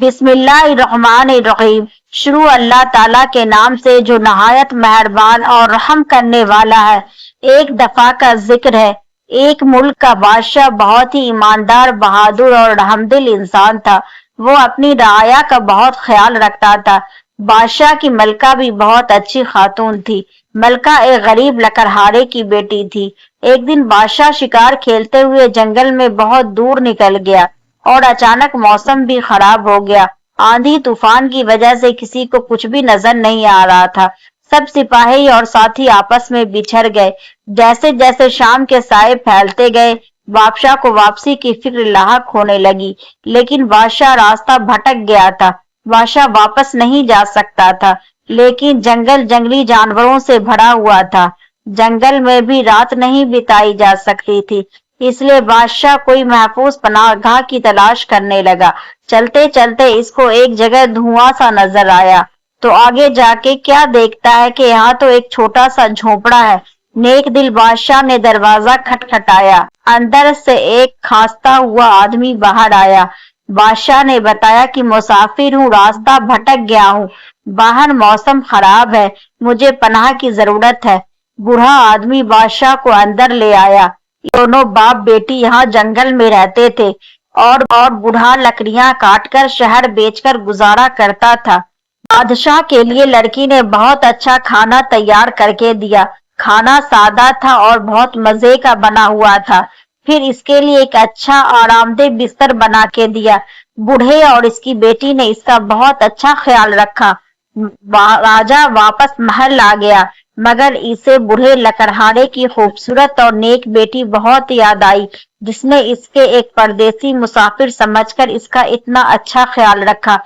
بسم اللہ الرحمن الرحیم۔ شروع اللہ تعالیٰ کے نام سے جو نہایت مہربان اور رحم کرنے والا ہے۔ ایک دفعہ کا ذکر ہے، ایک ملک کا بادشاہ بہت ہی ایماندار، بہادر اور رحمدل انسان تھا۔ وہ اپنی رعایا کا بہت خیال رکھتا تھا۔ بادشاہ کی ملکہ بھی بہت اچھی خاتون تھی۔ ملکہ ایک غریب لکڑہارے کی بیٹی تھی۔ ایک دن بادشاہ شکار کھیلتے ہوئے جنگل میں بہت دور نکل گیا اور اچانک موسم بھی خراب ہو گیا۔ آندھی طوفان کی وجہ سے کسی کو کچھ بھی نظر نہیں آ رہا تھا۔ سب سپاہی اور ساتھی آپس میں بچھڑ گئے۔ جیسے جیسے شام کے سائے پھیلتے گئے، بادشاہ کو واپسی کی فکر لاحق ہونے لگی، لیکن بادشاہ راستہ بھٹک گیا تھا۔ بادشاہ واپس نہیں جا سکتا تھا، لیکن جنگل جنگلی جانوروں سے بھرا ہوا تھا۔ جنگل میں بھی رات نہیں بتائی جا سکتی تھی، اس لیے بادشاہ کوئی محفوظ پناہ گاہ کی تلاش کرنے لگا۔ چلتے چلتے اس کو ایک جگہ دھواں سا نظر آیا، تو آگے جا کے کیا دیکھتا ہے کہ یہاں تو ایک چھوٹا سا جھونپڑا ہے۔ نیک دل بادشاہ نے دروازہ کھٹکھٹایا۔ اندر سے ایک کھانستا ہوا آدمی باہر آیا۔ بادشاہ نے بتایا کہ مسافر ہوں، راستہ بھٹک گیا ہوں، باہر موسم خراب ہے، مجھے پناہ کی ضرورت ہے۔ بوڑھا آدمی بادشاہ کو اندر لے آیا۔ دونوں باپ بیٹی یہاں جنگل میں رہتے تھے اور بوڑھا لکڑیاں کاٹ کر شہر بیچ کر گزارا کرتا تھا۔ بادشاہ کے لیے لڑکی نے بہت اچھا کھانا تیار کر کے دیا۔ کھانا سادہ تھا اور بہت مزے کا بنا ہوا تھا۔ پھر اس کے لیے ایک اچھا آرام دہ بستر بنا کے دیا۔ بوڑھے اور اس کی بیٹی نے اس کا بہت اچھا خیال رکھا۔ راجا واپس محل آ گیا، مگر اسے بوڑھے لکڑہارے کی خوبصورت اور نیک بیٹی بہت یاد آئی، جس نے اس کے ایک پردیسی مسافر سمجھ کر اس کا اتنا اچھا خیال رکھا۔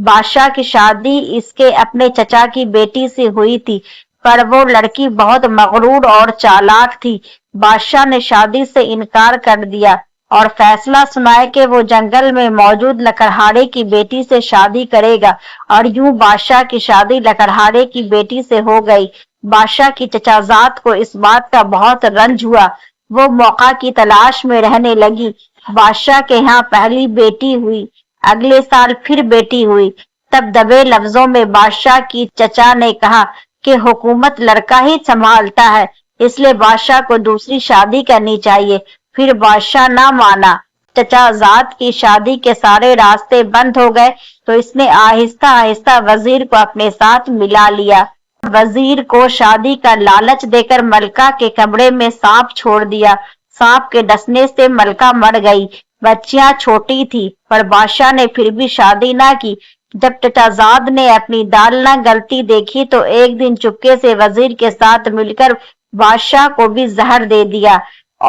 بادشاہ کی شادی اس کے اپنے چچا کی بیٹی سے ہوئی تھی، پر وہ لڑکی بہت مغرور اور چالاک تھی۔ بادشاہ نے شادی سے انکار کر دیا اور فیصلہ سنایا کہ وہ جنگل میں موجود لکڑہارے کی بیٹی سے شادی کرے گا، اور یوں بادشاہ کی شادی لکڑہارے کی بیٹی سے ہو گئی۔ بادشاہ کی چچازاد کو اس بات کا بہت رنج ہوا۔ وہ موقع کی تلاش میں رہنے لگی۔ بادشاہ کے ہاں پہلی بیٹی ہوئی، اگلے سال پھر بیٹی ہوئی۔ تب دبے لفظوں میں بادشاہ کی چچا نے کہا کہ حکومت لڑکا ہی سنبھالتا ہے، اس لیے بادشاہ کو دوسری شادی کرنی چاہیے۔ پھر بادشاہ نہ مانا۔ چچازاد کی شادی کے سارے راستے بند ہو گئے تو اس نے آہستہ آہستہ وزیر کو اپنے ساتھ ملا لیا۔ وزیر کو شادی کا لالچ دے کر ملکہ کے کمرے میں سانپ چھوڑ دیا۔ سانپ کے ڈسنے سے ملکہ مر گئی۔ بچیاں چھوٹی تھی، پر بادشاہ نے پھر بھی شادی نہ کی۔ جب چچازاد نے اپنی دال نہ گلتی دیکھی تو ایک دن چپکے سے وزیر کے ساتھ مل کر بادشاہ کو بھی زہر دے دیا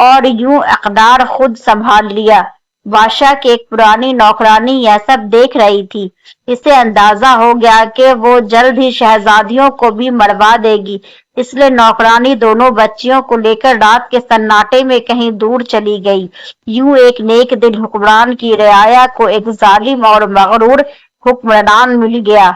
اور یوں اقدار خود سنبھال لیا۔ بادشاہ کی ایک پرانی نوکرانی یہ سب دیکھ رہی تھی۔ اسے اندازہ ہو گیا کہ وہ جلد ہی شہزادیوں کو بھی مروا دے گی، اس لیے نوکرانی دونوں بچیوں کو لے کر رات کے سناٹے میں کہیں دور چلی گئی۔ یوں ایک نیک دل حکمران کی رعایا کو ایک ظالم اور مغرور حکمران مل گیا۔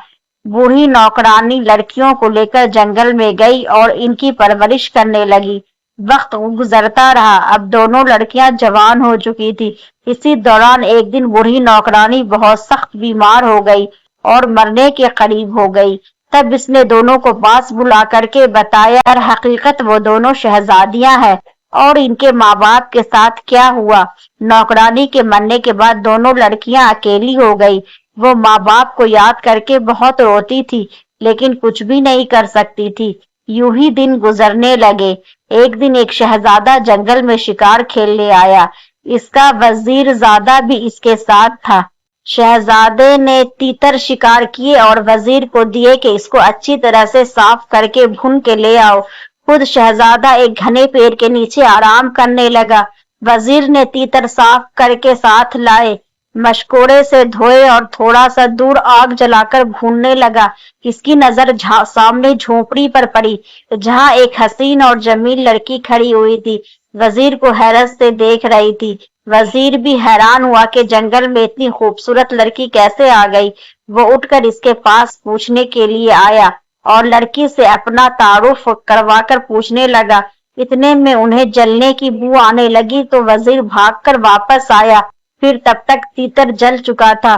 بوڑھی نوکرانی لڑکیوں کو لے کر جنگل میں گئی اور ان کی پرورش کرنے لگی۔ وقت گزرتا رہا، اب دونوں لڑکیاں جوان ہو چکی تھی۔ اسی دوران ایک دن بوڑھی نوکرانی بہت سخت بیمار ہو گئی اور مرنے کے قریب ہو گئی۔ تب اس نے دونوں کو پاس بلا کر کے بتایا در حقیقت وہ دونوں شہزادیاں ہیں اور ان کے ماں باپ کے ساتھ کیا ہوا۔ نوکرانی کے مرنے کے بعد دونوں لڑکیاں اکیلی ہو گئی۔ وہ ماں باپ کو یاد کر کے بہت روتی تھی، لیکن کچھ بھی نہیں کر سکتی تھی۔ یوں ہی دن گزرنے لگے۔ ایک دن ایک شہزادہ جنگل میں شکار کھیلنے آیا۔ اس کا وزیر زادہ بھی اس کے ساتھ تھا۔ شہزادے نے تیتر شکار کیے اور وزیر کو دیے کہ اس کو اچھی طرح سے صاف کر کے بھون کے لے آؤ۔ خود شہزادہ ایک گھنے پیڑ کے نیچے آرام کرنے لگا۔ وزیر نے تیتر صاف کر کے ساتھ لائے، مشکورے سے دھوئے اور تھوڑا سا دور آگ جلا کر بھوننے لگا۔ اس کی نظر سامنے جھونپڑی پر پڑی، جہاں ایک حسین اور جمیل لڑکی کھڑی ہوئی تھی، وزیر کو حیرت سے دیکھ رہی تھی۔ وزیر بھی حیران ہوا کہ جنگل میں اتنی خوبصورت لڑکی کیسے آ گئی۔ وہ اٹھ کر اس کے پاس پوچھنے کے لیے آیا اور لڑکی سے اپنا تعارف کروا کر پوچھنے لگا۔ اتنے میں انہیں جلنے کی بو آنے لگی تو وزیر بھاگ کر واپس آیا۔ پھر تب تک تیتر جل چکا تھا۔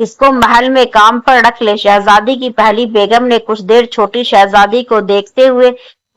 اس کو محل میں کام پر رکھ لے۔ شہزادی کی پہلی بیگم نے کچھ دیر چھوٹی شہزادی کو دیکھتے ہوئے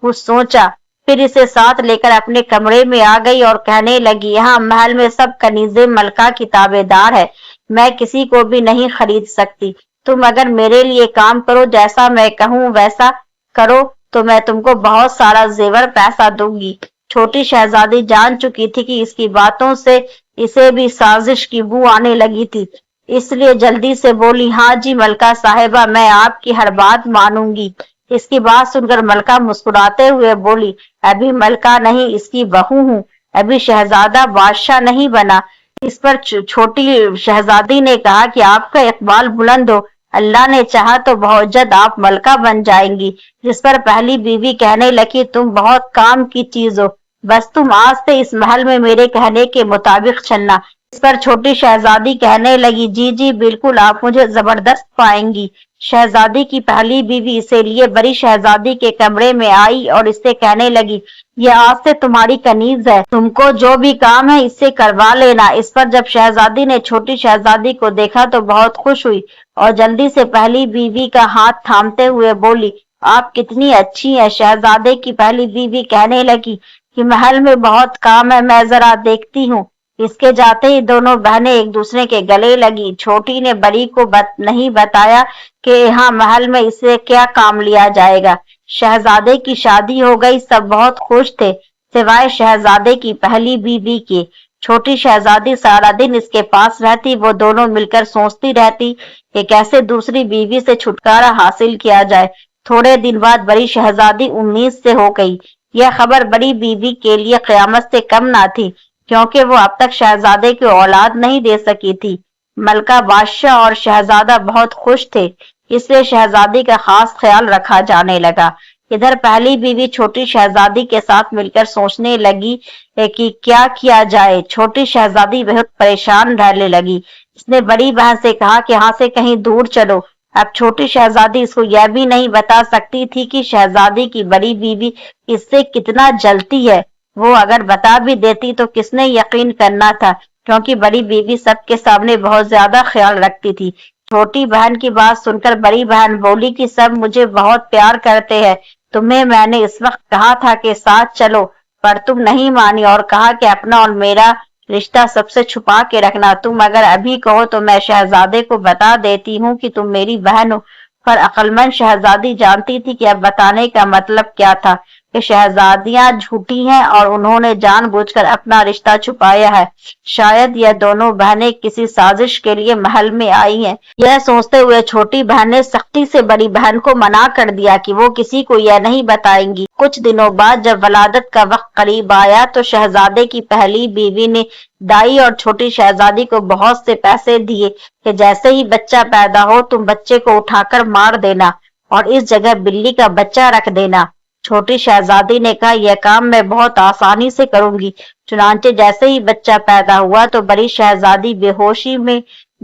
کچھ سوچا، پھر اسے ساتھ لے کر اپنے کمرے میں آ گئی اور کہنے لگی، یہاں محل میں سب کنیز ملکہ کی تابع دار ہے، میں کسی کو بھی نہیں خرید سکتی۔ تم اگر میرے لیے کام کرو، جیسا میں کہوں ویسا کرو، تو میں تم کو بہت سارا زیور پیسہ دوں گی۔ چھوٹی شہزادی جان چکی تھی کہ اس کی باتوں سے اسے بھی سازش کی بو آنے لگی تھی، اس لیے جلدی سے بولی، ہاں جی ملکہ صاحبہ، میں آپ کی ہر بات مانوں گی۔ اس کی بات سن کر ملکہ مسکراتے ہوئے بولی، ابھی ملکہ نہیں، اس کی بہو ہوں، ابھی شہزادہ بادشاہ نہیں بنا۔ اس پر چھوٹی شہزادی نے کہا کہ آپ کا اقبال بلند ہو، اللہ نے چاہا تو بہت جلد آپ ملکہ بن جائیں گی۔ جس پر پہلی بیوی کہنے لگی، تم بہت کام کی چیز ہو، بس تم آج سے اس محل میں میرے کہنے کے مطابق چلنا۔ اس پر چھوٹی شہزادی کہنے لگی، جی جی بالکل، آپ مجھے زبردست پائیں گی۔ شہزادی کی پہلی بیوی اسے لیے بڑی شہزادی کے کمرے میں آئی اور اس سے کہنے لگی، یہ آج سے تمہاری کنیز ہے، تم کو جو بھی کام ہے اس سے کروا لینا۔ اس پر جب شہزادی نے چھوٹی شہزادی کو دیکھا تو بہت خوش ہوئی اور جلدی سے پہلی بیوی کا ہاتھ تھامتے ہوئے بولی، آپ کتنی اچھی ہیں۔ شہزادے کی پہلی بیوی کہنے لگی کہ محل میں بہت کام ہے، میں ذرا دیکھتی ہوں۔ اس کے جاتے ہی دونوں بہنیں ایک دوسرے کے گلے لگی۔ چھوٹی نے بڑی کو نہیں بتایا کہ یہاں محل میں اسے کیا کام لیا جائے گا۔ شہزادے کی شادی ہو گئی، سب بہت خوش تھے سوائے شہزادے کی پہلی بیوی کے۔ چھوٹی شہزادی سارا دن اس کے پاس رہتی، وہ دونوں مل کر سوچتی رہتی کہ کیسے دوسری بیوی سے چھٹکارا حاصل کیا جائے۔ تھوڑے دن بعد بڑی شہزادی امید سے ہو گئی۔ یہ خبر بڑی بیوی کے لیے قیامت سے کم نہ تھی، کیونکہ وہ اب تک شہزادے کی اولاد نہیں دے سکی تھی۔ ملکہ بادشاہ اور شہزادہ بہت خوش تھے، اس لیے شہزادی کا خاص خیال رکھا جانے لگا۔ ادھر پہلی بیوی چھوٹی شہزادی کے ساتھ مل کر سوچنے لگی کہ کیا کیا جائے۔ چھوٹی شہزادی بہت پریشان رہنے لگی۔ اس نے بڑی بہن سے کہا کہ یہاں سے کہیں دور چلو۔ اب چھوٹی شہزادی اس کو یہ بھی نہیں بتا سکتی تھی کہ شہزادی کی بڑی بیوی اس سے کتنا جلتی ہے۔ وہ اگر بتا بھی دیتی تو کس نے یقین کرنا تھا، کیونکہ بڑی بیوی سب کے سامنے بہت زیادہ خیال رکھتی تھی۔ چھوٹی بہن کی بات سن کر بڑی بہن بولی کہ سب مجھے بہت پیار کرتے ہیں، تمہیں میں نے اس وقت کہا تھا کہ ساتھ چلو، پر تم نہیں مانی اور کہا کہ اپنا اور میرا رشتہ سب سے چھپا کے رکھنا۔ تم اگر ابھی کہو تو میں شہزادے کو بتا دیتی ہوں کہ تم میری بہن ہو۔ پر عقلمند شہزادی جانتی تھی کہ اب بتانے کا مطلب کیا تھا، کہ شہزادیاں جھوٹی ہیں اور انہوں نے جان بوجھ کر اپنا رشتہ چھپایا ہے۔ شاید یہ دونوں بہنیں کسی سازش کے لیے محل میں آئی ہیں۔ یہ سوچتے ہوئے چھوٹی بہن نے سختی سے بڑی بہن کو منع کر دیا کہ وہ کسی کو یہ نہیں بتائیں گی۔ کچھ دنوں بعد جب ولادت کا وقت قریب آیا تو شہزادے کی پہلی بیوی نے دائی اور چھوٹی شہزادی کو بہت سے پیسے دیے کہ جیسے ہی بچہ پیدا ہو تم بچے کو اٹھا کر مار دینا اور اس جگہ بلی کا بچہ رکھ دینا۔ چھوٹی شہزادی نے کہا، یہ کام میں بہت آسانی سے کروں گی۔ چنانچہ جیسے ہی بچہ پیدا ہوا تو بڑی شہزادی بے ہوشی میں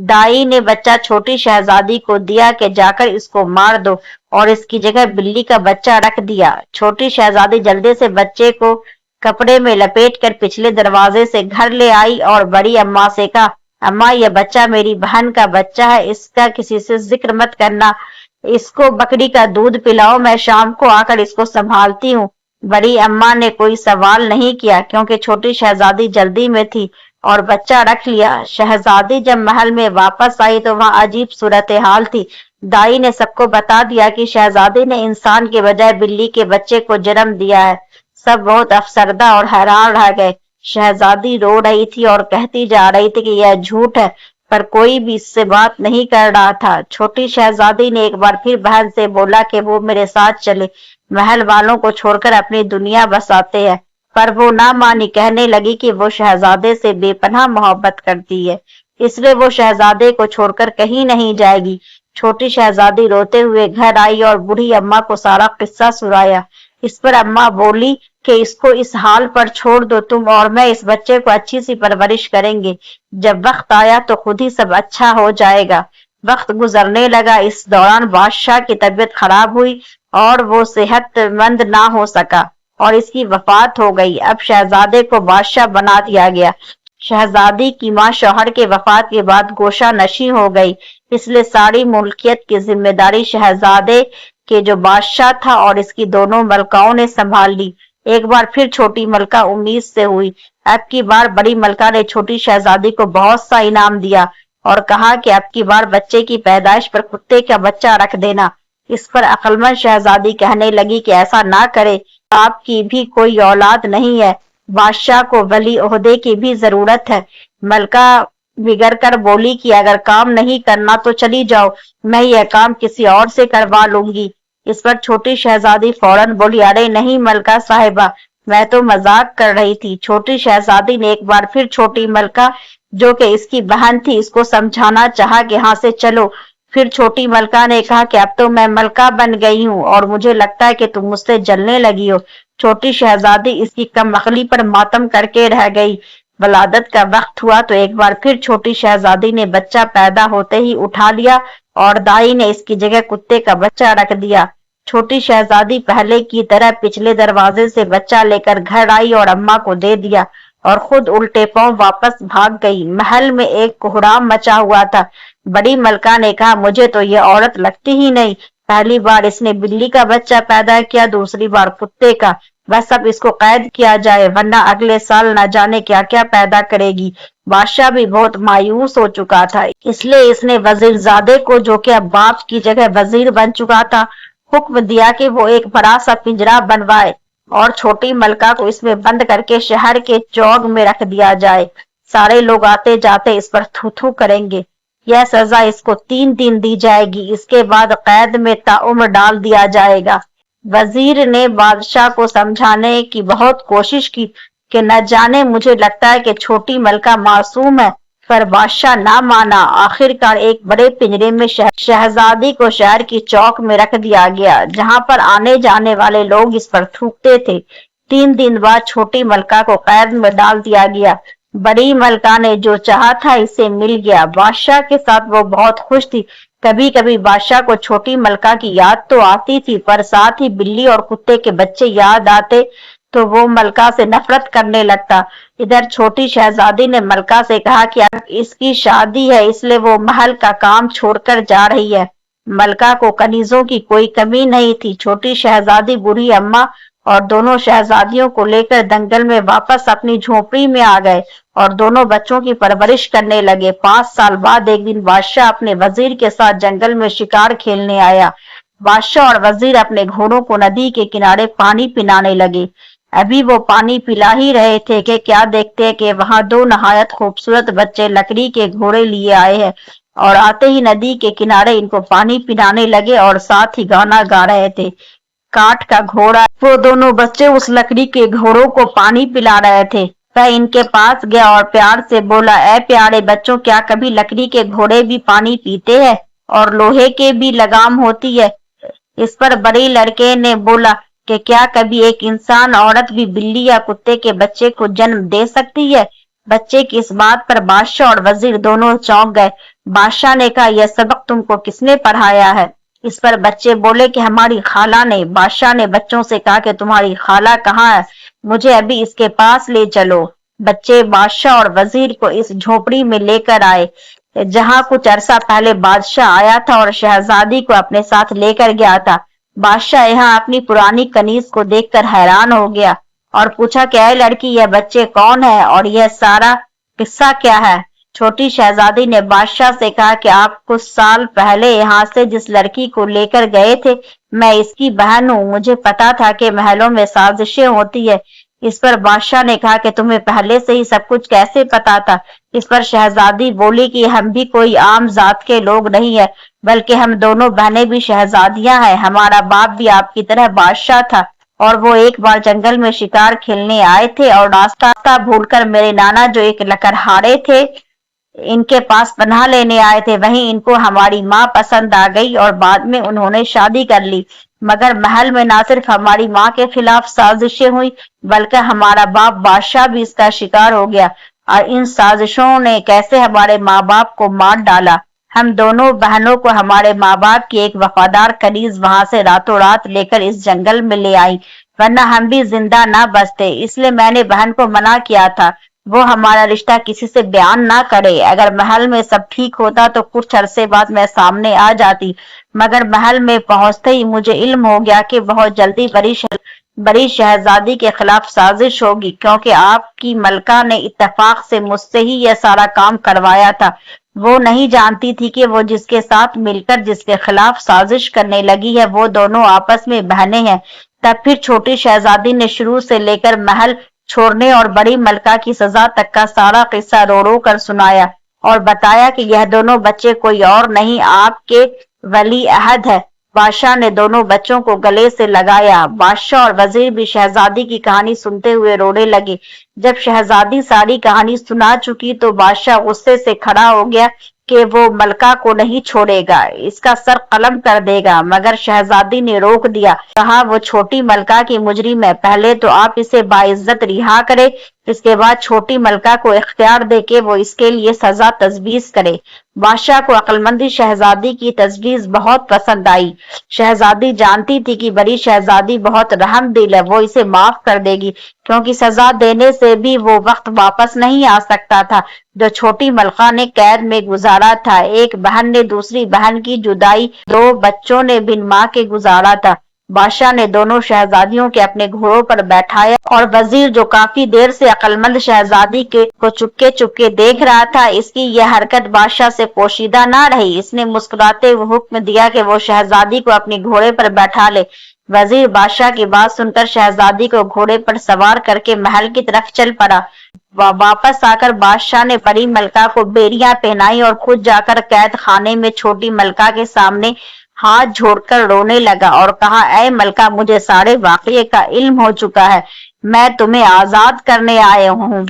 دائی نے بچہ چھوٹی شہزادی کو دیا کہ جا کر اس کو مار دو اور اس کی جگہ بلی کا بچہ رکھ دیا۔ چھوٹی شہزادی جلدی سے بچے کو کپڑے میں لپیٹ کر پچھلے دروازے سے گھر لے آئی اور بڑی اماں سے کہا، اماں یہ بچہ میری بہن کا بچہ ہے، اس کا کسی سے ذکر مت کرنا، اس کو بکری کا دودھ پلاؤ، میں شام کو آ کر اس کو سنبھالتی ہوں۔ بڑی اماں نے کوئی سوال نہیں کیا کیونکہ چھوٹی شہزادی جلدی میں تھی اور بچہ رکھ لیا۔ شہزادی جب محل میں واپس آئی تو وہاں عجیب صورتحال تھی۔ دائی نے سب کو بتا دیا کہ شہزادی نے انسان کے بجائے بلی کے بچے کو جنم دیا ہے۔ سب بہت افسردہ اور حیران رہ گئے۔ شہزادی رو رہی تھی اور کہتی جا رہی تھی کہ یہ جھوٹ ہے، پر کوئی بھی اس سے بات نہیں کر رہا تھا۔ چھوٹی شہزادی نے ایک بار پھر بہن سے بولا کہ وہ میرے ساتھ چلے، محل والوں کو چھوڑ کر اپنی دنیا بساتے ہیں، پر وہ نہ مانی، کہنے لگی کہ وہ شہزادے سے بے پناہ محبت کرتی ہے، اس لیے وہ شہزادے کو چھوڑ کر کہیں نہیں جائے گی۔ چھوٹی شہزادی روتے ہوئے گھر آئی اور بوڑھی اماں کو سارا قصہ سنایا۔ اس پر اماں بولی کہ اس کو اس حال پر چھوڑ دو، تم اور میں اس بچے کو اچھی سی پرورش کریں گے، جب وقت آیا تو خود ہی سب اچھا ہو جائے گا۔ وقت گزرنے لگا، اس دوران بادشاہ کی طبیعت خراب ہوئی اور وہ صحت مند نہ ہو سکا اور اس کی وفات ہو گئی۔ اب شہزادے کو بادشاہ بنا دیا گیا۔ شہزادی کی ماں شوہر کے وفات کے بعد گوشہ نشیں ہو گئی، اس لیے ساری ملکیت کی ذمہ داری شہزادے کے جو بادشاہ تھا اور اس کی دونوں ملکاؤں نے سنبھال لی۔ ایک بار پھر چھوٹی ملکہ امید سے ہوئی۔ اب کی بار بڑی ملکہ نے چھوٹی شہزادی کو بہت سا انعام دیا اور کہا کہ اب کی بار بچے کی پیدائش پر کتے کا بچہ رکھ دینا۔ اس پر عقلمند شہزادی کہنے لگی کہ ایسا نہ کرے، آپ کی بھی کوئی اولاد نہیں ہے، بادشاہ کو ولی عہدے کی بھی ضرورت ہے۔ ملکہ بگڑ کر بولی کہ اگر کام نہیں کرنا تو چلی جاؤ، میں یہ کام کسی اور سے کروا لوں گی۔ اس پر چھوٹی شہزادی فوراً بولی، ارے نہیں ملکہ صاحبہ، میں تو مذاق کر رہی تھی۔ چھوٹی شہزادی نے ایک بار پھر چھوٹی ملکہ جو کہ اس کی بہن تھی اس کو سمجھانا چاہا کہ یہاں سے چلو۔ پھر چھوٹی ملکہ نے کہا کہ اب تو میں ملکہ بن گئی ہوں اور مجھے لگتا ہے کہ تم مجھ سے جلنے لگی ہو۔ چھوٹی شہزادی اس کی کم عقلی پر ماتم کر کے رہ گئی۔ ولادت کا وقت ہوا تو ایک بار پھر چھوٹی شہزادی نے بچہ پیدا ہوتے ہی اٹھا لیا اور دائی نے اس کی جگہ کتے کا بچہ رکھ دیا۔ چھوٹی شہزادی پہلے کی طرح پچھلے دروازے سے بچہ لے کر گھر آئی اور اماں کو دے دیا اور خود الٹے پاؤں واپس بھاگ گئی۔ محل میں ایک کوہرام مچا ہوا تھا۔ بڑی ملکہ نے کہا، مجھے تو یہ عورت لگتی ہی نہیں، پہلی بار اس نے بلی کا بچہ پیدا کیا، دوسری بار کتے کا، بس اب اس کو قید کیا جائے ورنہ اگلے سال نہ جانے کیا کیا پیدا کرے گی۔ بادشاہ بھی بہت مایوس ہو چکا تھا، اس لیے اس نے وزیر زادے کو جو کہ اب باپ کی جگہ وزیر بن چکا تھا حکم دیا کہ وہ ایک بڑا سا پنجرا بنوائے اور چھوٹی ملکہ کو اس میں بند کر کے شہر کے چوک میں رکھ دیا جائے۔ سارے لوگ آتے جاتے اس پر تھو تھو کریں گے۔ یہ سزا اس کو 3 دن دی جائے گی، اس کے بعد قید میں تاعمر ڈال دیا جائے گا۔ وزیر نے بادشاہ کو سمجھانے کی بہت کوشش کی کہ نہ جانے مجھے لگتا ہے کہ چھوٹی ملکہ معصوم ہے، پر بادشاہ نہ مانا۔ آخر کار ایک بڑے پنجرے میں شہزادی کو شہر کی چوک میں رکھ دیا گیا جہاں پر آنے جانے والے لوگ اس پر تھوکتے تھے۔ 3 دن بعد چھوٹی ملکہ کو قید میں ڈال دیا گیا۔ بڑی ملکہ نے جو چاہا تھا اسے مل گیا۔ بادشاہ کے ساتھ وہ بہت خوش تھی۔ کبھی کبھی بادشاہ کو چھوٹی ملکہ کی یاد تو آتی تھی، پر ساتھ ہی بلی اور کتے کے بچے یاد آتے تو وہ ملکہ سے نفرت کرنے لگتا۔ ادھر چھوٹی شہزادی نے ملکہ سے کہا کہ اب اس کی شادی ہے، اس لیے وہ محل کا کام چھوڑ کر جا رہی ہے۔ ملکہ کو کنیزوں کی کوئی کمی نہیں تھی۔ چھوٹی شہزادی، بوڑھی اماں اور دونوں شہزادیوں کو لے کر دنگل میں واپس اپنی جھونپڑی میں آ گئے اور دونوں بچوں کی پرورش کرنے لگے۔ 5 سال بعد ایک دن بادشاہ اپنے وزیر کے ساتھ جنگل میں شکار کھیلنے آیا۔ بادشاہ اور وزیر اپنے گھوڑوں کو ندی کے کنارے پانی پلانے لگے۔ ابھی وہ پانی پلا ہی رہے تھے کہ کیا دیکھتے کہ وہاں 2 نہایت خوبصورت بچے لکڑی کے گھوڑے لیے آئے ہیں اور آتے ہی ندی کے کنارے ان کو پانی پلانے لگے اور ساتھ ہی گانا گا رہے تھے۔ کاٹ کا گھوڑا، وہ دونوں بچے اس لکڑی کے گھوڑوں کو پانی پلا رہے تھے۔ وہ ان کے پاس گیا اور پیار سے بولا، اے پیارے بچوں، کیا کبھی لکڑی کے گھوڑے بھی پانی پیتے ہیں اور لوہے کے بھی لگام ہوتی ہے؟ اس پر بڑے لڑکے نے بولا کہ کیا کبھی ایک انسان عورت بھی بلی یا کتے کے بچے کو جنم دے سکتی ہے؟ بچے کی اس بات پر بادشاہ اور وزیر دونوں چونک گئے۔ بادشاہ نے کہا، یہ سبق تم کو کس نے پڑھایا ہے؟ اس پر بچے بولے کہ ہماری خالہ نے۔ بادشاہ نے بچوں سے کہا کہ تمہاری خالہ کہاں ہے؟ مجھے ابھی اس کے پاس لے چلو۔ بچے بادشاہ اور وزیر کو اس جھونپڑی میں لے کر آئے جہاں کچھ عرصہ پہلے بادشاہ آیا تھا اور شہزادی کو اپنے ساتھ لے کر گیا تھا۔ بادشاہ یہاں اپنی پرانی کنیز کو دیکھ کر حیران ہو گیا اور پوچھا کہ اے لڑکی، یہ بچے کون ہیں اور یہ سارا قصہ کیا ہے؟ چھوٹی شہزادی نے بادشاہ سے کہا کہ آپ کچھ سال پہلے یہاں سے جس لڑکی کو لے کر گئے تھے میں اس کی بہن ہوں، مجھے پتا تھا کہ محلوں میں سازشیں ہوتی ہے۔ اس پر بادشاہ نے کہا کہ تمہیں پہلے سے ہی سب کچھ کیسے پتا تھا؟ اس پر شہزادی بولی کہ ہم بھی کوئی عام ذات کے لوگ نہیں ہیں، بلکہ ہم دونوں بہنیں بھی شہزادیاں ہیں۔ ہمارا باپ بھی آپ کی طرح بادشاہ تھا اور وہ ایک بار جنگل میں شکار کھیلنے آئے تھے اور راستہ بھول کر میرے نانا جو ایک لکڑہارے تھے ان کے پاس پناہ لینے آئے تھے، وہیں ان کو ہماری ماں پسند آ گئی اور بعد میں انہوں نے شادی کر لی۔ مگر محل میں نہ صرف ہماری ماں کے خلاف سازشیں ہوئی بلکہ ہمارا باپ بادشاہ بھی اس کا شکار ہو گیا اور ان سازشوں نے کیسے ہمارے ماں باپ کو مار ڈالا۔ ہم دونوں بہنوں کو ہمارے ماں باپ کی ایک وفادار کنیز وہاں سے راتوں رات لے کر اس جنگل میں لے آئی، ورنہ ہم بھی زندہ نہ بچتے، اس لیے میں نے بہن کو منع کیا تھا۔ وہ ہمارا رشتہ کسی سے بیان نہ کرے۔ اگر محل میں سب ٹھیک ہوتا تو کچھ عرصے بعد میں سامنے آ جاتی، مگر محل میں پہنچتے ہی مجھے علم ہو گیا کہ بہت جلدی بڑی شہزادی کے خلاف سازش ہوگی، کیونکہ آپ کی ملکہ نے اتفاق سے مجھ سے ہی یہ سارا کام کروایا تھا۔ وہ نہیں جانتی تھی کہ وہ جس کے ساتھ مل کر جس کے خلاف سازش کرنے لگی ہے وہ دونوں آپس میں بہنیں ہیں۔ تب پھر چھوٹی شہزادی نے شروع سے لے کر محل چھوڑنے اور بڑی ملکہ کی سزا تک کا سارا قصہ رو رو کر سنایا، اور بتایا کہ یہ دونوں بچے کوئی اور نہیں آپ کے ولی عہد ہے۔ بادشاہ نے دونوں بچوں کو گلے سے لگایا۔ بادشاہ اور وزیر بھی شہزادی کی کہانی سنتے ہوئے رونے لگے۔ جب شہزادی ساری کہانی سنا چکی تو بادشاہ غصے سے کھڑا ہو گیا کہ وہ ملکہ کو نہیں چھوڑے گا، اس کا سر قلم کر دے گا، مگر شہزادی نے روک دیا۔ کہا وہ چھوٹی ملکہ کی مجرم ہے، پہلے تو آپ اسے باعزت رہا کرے، اس کے بعد چھوٹی ملکہ کو اختیار دے کہ وہ اس کے لیے سزا تجویز کرے۔ بادشاہ کو عقلمندی شہزادی کی تجویز بہت پسند آئی۔ شہزادی جانتی تھی کہ بڑی شہزادی بہت رحم دل ہے، وہ اسے معاف کر دے گی، کیونکہ سزا دینے سے بھی وہ وقت واپس نہیں آ سکتا تھا جو چھوٹی ملکہ نے قید میں گزارا تھا۔ ایک بہن نے دوسری بہن کی جدائی، دو بچوں نے بن ماں کے گزارا تھا۔ بادشاہ نے دونوں شہزادیوں کے اپنے گھوڑوں پر بیٹھایا، اور وزیر جو کافی دیر سے عقلمند شہزادی کو چپکے چپکے دیکھ رہا تھا، اس کی یہ حرکت بادشاہ سے پوشیدہ نہ رہی۔ اس نے مسکراتے ہوئے حکم دیا کہ وہ شہزادی کو اپنے گھوڑے پر بیٹھا لے۔ وزیر بادشاہ کی بات سن کر شہزادی کو گھوڑے پر سوار کر کے محل کی طرف چل پڑا۔ واپس آ کر بادشاہ نے بڑی ملکہ کو بیڑیاں پہنائی اور خود جا کر قید خانے میں چھوٹی ملکہ کے سامنے ہاتھ جوڑ کر رونے لگا اور کہا، اے ملکہ، مجھے سارے واقعے کا علم ہو چکا ہے، میں تمہیں آزاد کرنے آیا ہوں۔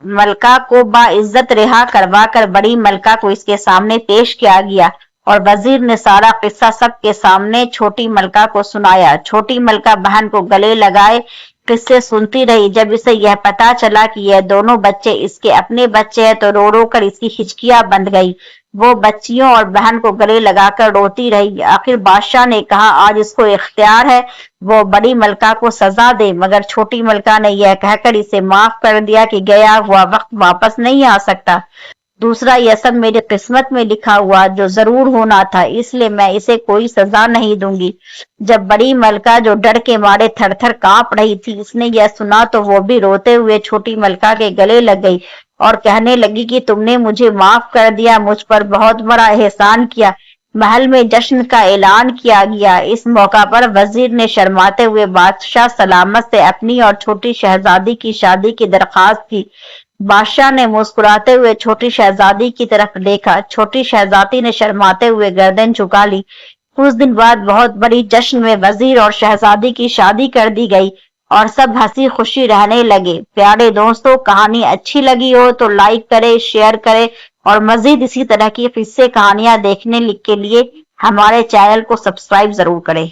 ملکہ کو باعزت رہا کروا کر بڑی ملکہ کو اس کے سامنے پیش کیا گیا، اور وزیر نے سارا قصہ سب کے سامنے چھوٹی ملکہ کو سنایا۔ چھوٹی ملکہ بہن کو گلے لگائے قصے سنتی رہی۔ جب اسے یہ پتا چلا کہ یہ دونوں بچے اس کے اپنے بچے ہیں تو رو رو کر اس کی ہچکیاں بند گئی۔ وہ بچیوں اور بہن کو گلے لگا کر روتی رہی۔ آخر بادشاہ نے کہا، آج اس کو اختیار ہے وہ بڑی ملکہ کو سزا دے، مگر چھوٹی ملکہ نے یہ کہہ کر اسے معاف کر دیا کہ گیا ہوا وقت واپس نہیں آ سکتا۔ دوسرا، یہ سب میری قسمت میں لکھا ہوا جو ضرور ہونا تھا، اس لیے میں اسے کوئی سزا نہیں دوں گی۔ جب بڑی ملکہ جو ڈر کے مارے تھر تھر کانپ رہی تھی، اس نے یہ سنا تو وہ بھی روتے ہوئے چھوٹی ملکہ کے گلے لگ گئی اور کہنے لگی کہ تم نے مجھے معاف کر دیا، مجھ پر بہت بڑا احسان کیا۔ محل میں جشن کا اعلان کیا گیا۔ اس موقع پر وزیر نے شرماتے ہوئے بادشاہ سلامت سے اپنی اور چھوٹی شہزادی کی شادی کی درخواست کی۔ بادشاہ نے مسکراتے ہوئے چھوٹی شہزادی کی طرف دیکھا۔ چھوٹی شہزادی نے شرماتے ہوئے گردن جھکا لی۔ کچھ دن بعد بہت بڑی جشن میں وزیر اور شہزادی کی شادی کر دی گئی اور سب ہنسی خوشی رہنے لگے۔ پیارے دوستو، کہانی اچھی لگی ہو تو لائک کرے، شیئر کرے، اور مزید اسی طرح کی قصے کہانیاں دیکھنے کے لیے ہمارے چینل کو سبسکرائب ضرور کریں۔